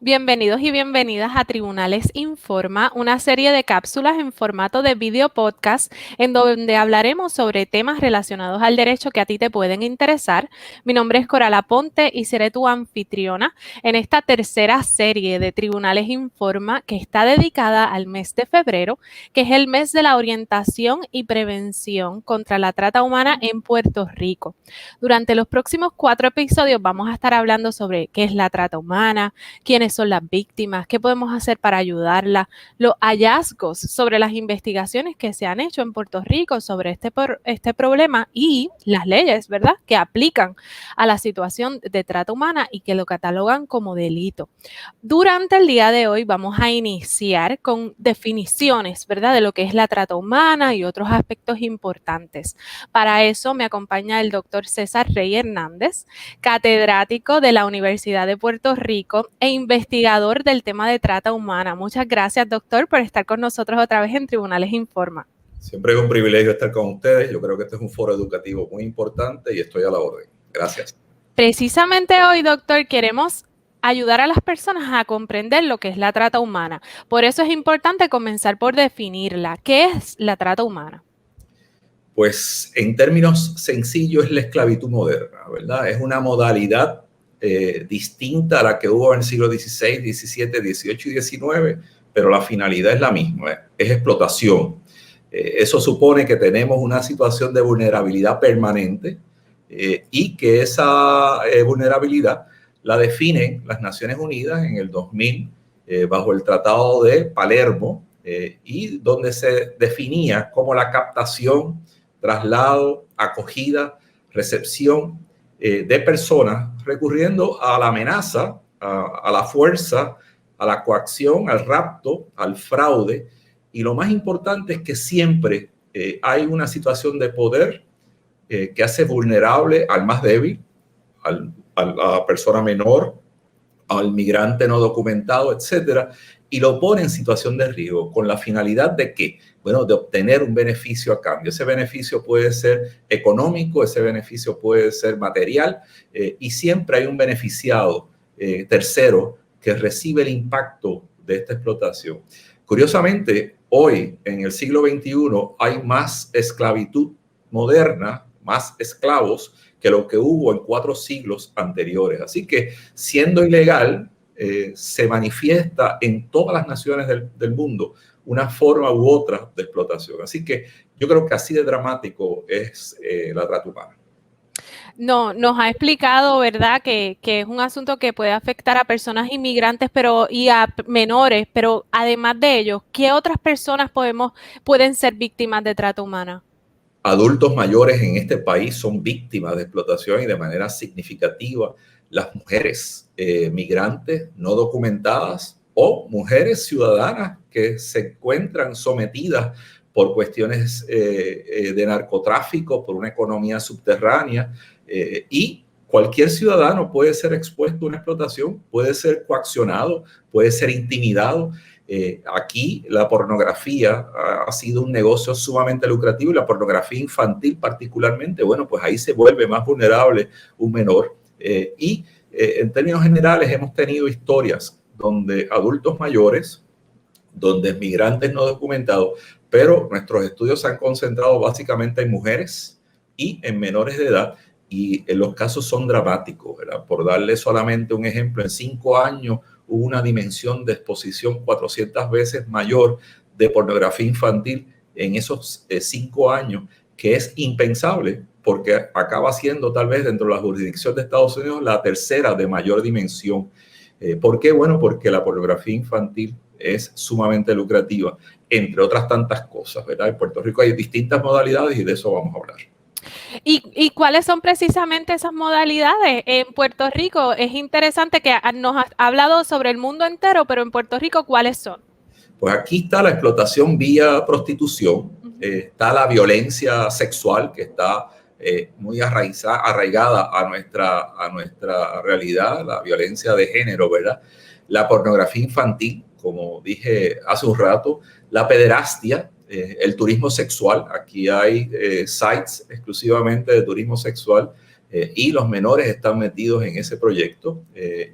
Bienvenidos y bienvenidas a Tribunales Informa, una serie de cápsulas en formato de video podcast en donde hablaremos sobre temas relacionados al derecho que a ti te pueden interesar. Mi nombre es Coral Aponte y seré tu anfitriona en esta tercera serie de Tribunales Informa que está dedicada al mes de febrero, que es el mes de la orientación y prevención contra la trata humana en Puerto Rico. Durante los próximos 4 episodios vamos a estar hablando sobre qué es la trata humana, quiénes son las víctimas, qué podemos hacer para ayudarlas, los hallazgos sobre las investigaciones que se han hecho en Puerto Rico sobre este problema y las leyes, ¿verdad?, que aplican a la situación de trata humana y que lo catalogan como delito. Durante el día de hoy vamos a iniciar con definiciones, ¿verdad?, de lo que es la trata humana y otros aspectos importantes. Para eso me acompaña el doctor César Rey Hernández, catedrático de la Universidad de Puerto Rico e investigador del tema de trata humana. Muchas gracias, doctor, por estar con nosotros otra vez en Tribunales Informa. Siempre es un privilegio estar con ustedes. Yo creo que este es un foro educativo muy importante y estoy a la orden. Gracias. Precisamente hoy, doctor, queremos ayudar a las personas a comprender lo que es la trata humana. Por eso es importante comenzar por definirla. ¿Qué es la trata humana? Pues en términos sencillos es la esclavitud moderna, ¿verdad? Es una modalidad distinta a la que hubo en el siglo XVI, XVII, XVIII y XIX, pero la finalidad es la misma, es explotación. Eso supone que tenemos una situación de vulnerabilidad permanente y que esa vulnerabilidad la definen las Naciones Unidas en el 2000 bajo el Tratado de Palermo y donde se definía como la captación, traslado, acogida, recepción de personas recurriendo a la amenaza, a la fuerza, a la coacción, al rapto, al fraude. Y lo más importante es que siempre hay una situación de poder que hace vulnerable al más débil, a la persona menor, al migrante no documentado, etcétera, y lo pone en situación de riesgo con la finalidad de ¿qué? Bueno, de obtener un beneficio a cambio. Ese beneficio puede ser económico, ese beneficio puede ser material y siempre hay un beneficiado tercero que recibe el impacto de esta explotación. Curiosamente, hoy en el siglo XXI hay más esclavitud moderna, más esclavos que lo que hubo en 4 siglos anteriores. Así que siendo ilegal, se manifiesta en todas las naciones del mundo una forma u otra de explotación. Así que yo creo que así de dramático es la trata humana. No, nos ha explicado, ¿verdad?, que es un asunto que puede afectar a personas inmigrantes y a menores, pero además de ello, ¿qué otras personas pueden ser víctimas de trata humana? Adultos mayores en este país son víctimas de explotación y de manera significativa las mujeres migrantes no documentadas o mujeres ciudadanas que se encuentran sometidas por cuestiones de narcotráfico, por una economía subterránea y cualquier ciudadano puede ser expuesto a una explotación, puede ser coaccionado, puede ser intimidado. Aquí la pornografía ha sido un negocio sumamente lucrativo y la pornografía infantil particularmente, bueno, pues ahí se vuelve más vulnerable un menor. En términos generales hemos tenido historias donde adultos mayores, donde migrantes no documentados, pero nuestros estudios se han concentrado básicamente en mujeres y en menores de edad y los casos son dramáticos, ¿verdad? Por darle solamente un ejemplo, en 5 años hubo una dimensión de exposición 400 veces mayor de pornografía infantil en esos 5 años, que es impensable porque acaba siendo tal vez dentro de la jurisdicción de Estados Unidos la tercera de mayor dimensión. ¿Por qué? Bueno, porque la pornografía infantil es sumamente lucrativa, entre otras tantas cosas, ¿verdad? En Puerto Rico hay distintas modalidades y de eso vamos a hablar. ¿Y cuáles son precisamente esas modalidades? En Puerto Rico es interesante que nos has hablado sobre el mundo entero, pero en Puerto Rico, ¿cuáles son? Pues aquí está la explotación vía prostitución, está la violencia sexual que está muy arraigada a nuestra realidad, la violencia de género, ¿verdad? La pornografía infantil, como dije hace un rato, la pederastia, el turismo sexual. Aquí hay sites exclusivamente de turismo sexual y los menores están metidos en ese proyecto,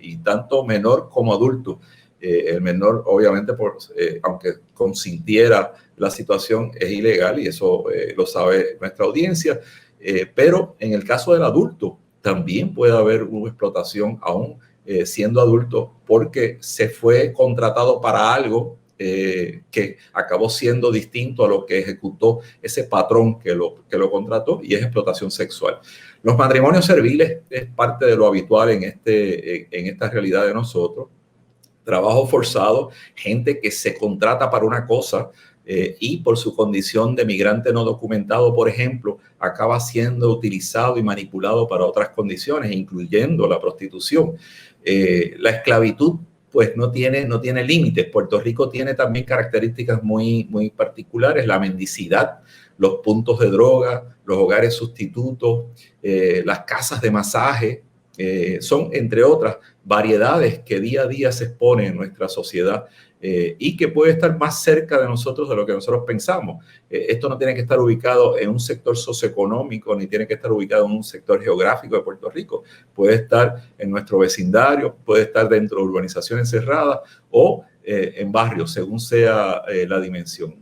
y tanto menor como adulto. El menor, obviamente, aunque consintiera la situación, es ilegal, y eso lo sabe nuestra audiencia, pero en el caso del adulto también puede haber una explotación aún siendo adulto, porque se fue contratado para algo que acabó siendo distinto a lo que ejecutó ese patrón que lo contrató, y es explotación sexual. Los matrimonios serviles es parte de lo habitual en esta realidad de nosotros. Trabajo forzado, gente que se contrata para una cosa y por su condición de migrante no documentado, por ejemplo, acaba siendo utilizado y manipulado para otras condiciones, incluyendo la prostitución. La esclavitud pues no tiene límites. Puerto Rico tiene también características muy, muy particulares: la mendicidad, los puntos de droga, los hogares sustitutos, las casas de masaje. Son, entre otras, variedades que día a día se exponen en nuestra sociedad, y que puede estar más cerca de nosotros de lo que nosotros pensamos. Esto no tiene que estar ubicado en un sector socioeconómico, ni tiene que estar ubicado en un sector geográfico de Puerto Rico. Puede estar en nuestro vecindario, puede estar dentro de urbanizaciones cerradas o en barrios, según sea la dimensión.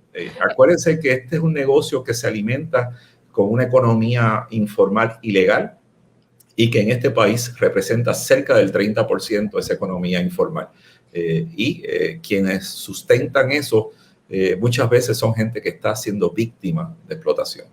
Acuérdense que este es un negocio que se alimenta con una economía informal ilegal, y que en este país representa cerca del 30% de esa economía informal. Quienes sustentan eso muchas veces son gente que está siendo víctima de explotación.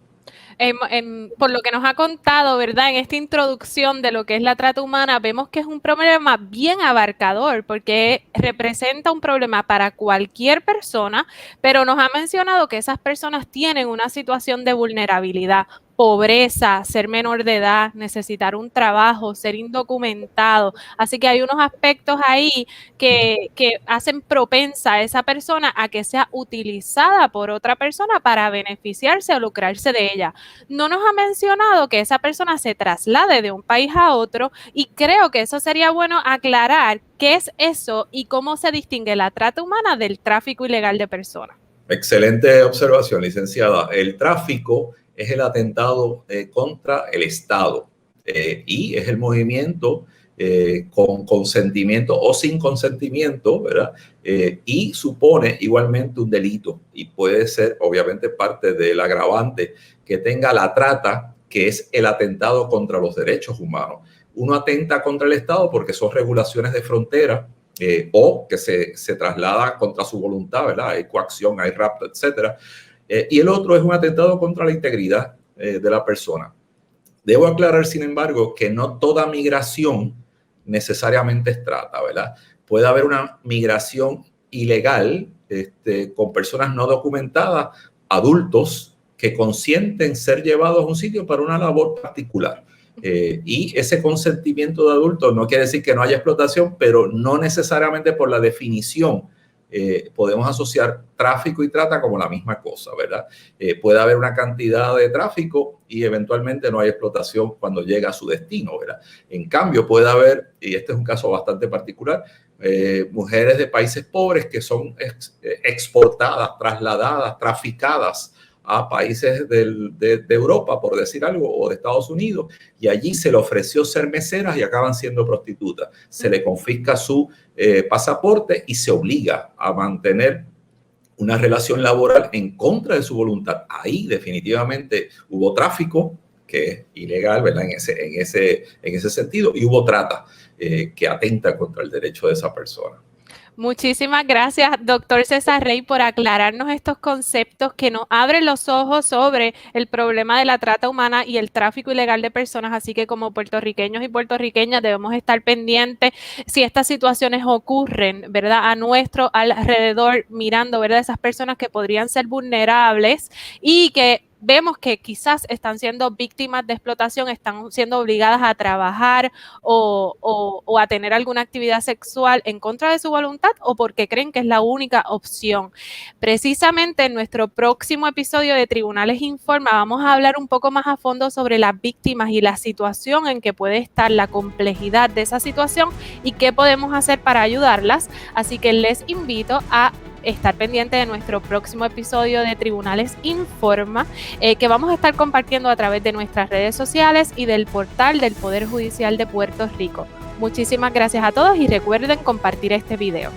Por lo que nos ha contado, ¿verdad? En esta introducción de lo que es la trata humana, vemos que es un problema bien abarcador, porque representa un problema para cualquier persona, pero nos ha mencionado que esas personas tienen una situación de vulnerabilidad, pobreza, ser menor de edad, necesitar un trabajo, ser indocumentado. Así que hay unos aspectos ahí que hacen propensa a esa persona a que sea utilizada por otra persona para beneficiarse o lucrarse de ella. No nos ha mencionado que esa persona se traslade de un país a otro, y creo que eso sería bueno aclarar qué es eso y cómo se distingue la trata humana del tráfico ilegal de personas. Excelente observación, licenciada. El tráfico es el atentado contra el Estado, y es el movimiento con consentimiento o sin consentimiento, ¿verdad? Y supone igualmente un delito, y puede ser obviamente parte del agravante que tenga la trata, que es el atentado contra los derechos humanos. Uno atenta contra el Estado porque son regulaciones de frontera, o que se traslada contra su voluntad, ¿verdad? Hay coacción, hay rapto, etcétera. Y el otro es un atentado contra la integridad de la persona. Debo aclarar, sin embargo, que no toda migración necesariamente es trata, ¿verdad? Puede haber una migración ilegal con personas no documentadas, adultos que consienten ser llevados a un sitio para una labor particular. Y ese consentimiento de adultos no quiere decir que no haya explotación, pero no necesariamente por la definición podemos asociar tráfico y trata como la misma cosa, ¿verdad? Puede haber una cantidad de tráfico y eventualmente no hay explotación cuando llega a su destino, ¿verdad? En cambio, puede haber, y este es un caso bastante particular, mujeres de países pobres que son exportadas, trasladadas, traficadas a países de Europa, por decir algo, o de Estados Unidos, y allí se le ofreció ser meseras y acaban siendo prostitutas. Se le confisca su pasaporte y se obliga a mantener una relación laboral en contra de su voluntad. Ahí definitivamente hubo tráfico, que es ilegal, ¿verdad? En ese sentido, y hubo trata que atenta contra el derecho de esa persona. Muchísimas gracias, doctor César Rey, por aclararnos estos conceptos que nos abren los ojos sobre el problema de la trata humana y el tráfico ilegal de personas. Así que como puertorriqueños y puertorriqueñas debemos estar pendientes si estas situaciones ocurren, ¿verdad? A nuestro alrededor, mirando, ¿verdad? Esas personas que podrían ser vulnerables y que vemos que quizás están siendo víctimas de explotación, están siendo obligadas a trabajar o a tener alguna actividad sexual en contra de su voluntad o porque creen que es la única opción. Precisamente en nuestro próximo episodio de Tribunales Informa vamos a hablar un poco más a fondo sobre las víctimas y la situación en que puede estar, la complejidad de esa situación y qué podemos hacer para ayudarlas. Así que les invito a estar pendiente de nuestro próximo episodio de Tribunales Informa, que vamos a estar compartiendo a través de nuestras redes sociales y del portal del Poder Judicial de Puerto Rico. Muchísimas gracias a todos y recuerden compartir este video.